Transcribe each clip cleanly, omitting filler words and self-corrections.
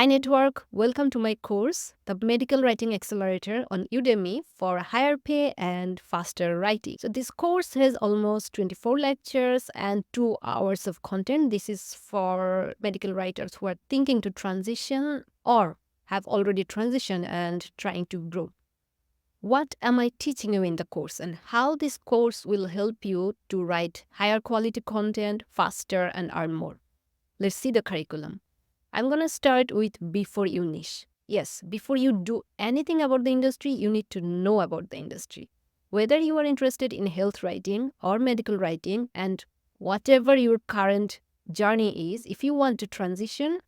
Hi Network, welcome to my course, the Medical Writing Accelerator on Udemy for higher pay and faster writing. So this course has almost 24 lectures and 2 hours of content. This is for medical writers who are thinking to transition or have already transitioned and trying to grow. What am I teaching you in the course and how this course will help you to write higher quality content faster and earn more? Let's see the curriculum. I'm going to start with before you niche. Yes, before you do anything about the industry, you need to know about the industry. Whether you are interested in health writing or medical writing, and whatever your current journey is, if you want to transition,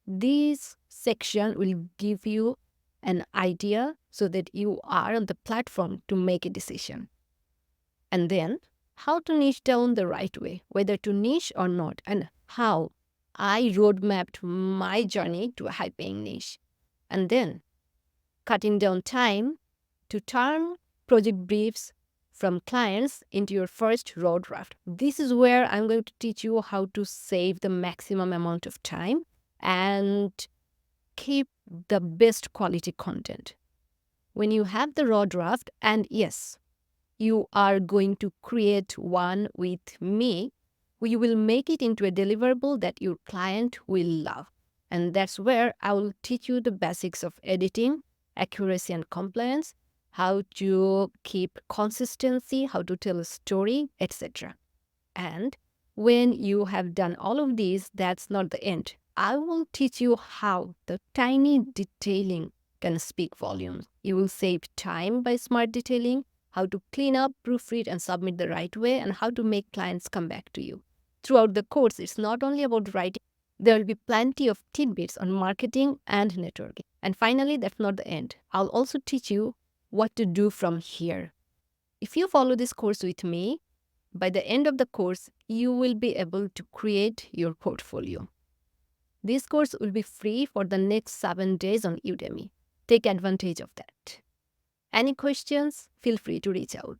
this section will give you an idea so that you are on the platform to make a decision. And then, how to niche down the right way, whether to niche or not, and how I roadmapped my journey to a high paying niche. And then cutting down time to turn project briefs from clients into your first raw draft. This is where I'm going to teach you how to save the maximum amount of time and keep the best quality content. When you have the raw draft, and yes, you are going to create one with me, we will make it into a deliverable that your client will love. And that's where I will teach you the basics of editing, accuracy and compliance, how to keep consistency, how to tell a story, etc. And when you have done all of these, that's not the end. I will teach you how the tiny detailing can speak volumes. You will save time by smart detailing, how to clean up, proofread, and submit the right way, and how to make clients come back to you. Throughout the course, it's not only about writing, there will be plenty of tidbits on marketing and networking. And finally, that's not the end. I'll also teach you what to do from here. If you follow this course with me, by the end of the course, you will be able to create your portfolio. This course will be free for the next 7 days on Udemy. Take advantage of that. Any questions? Feel free to reach out.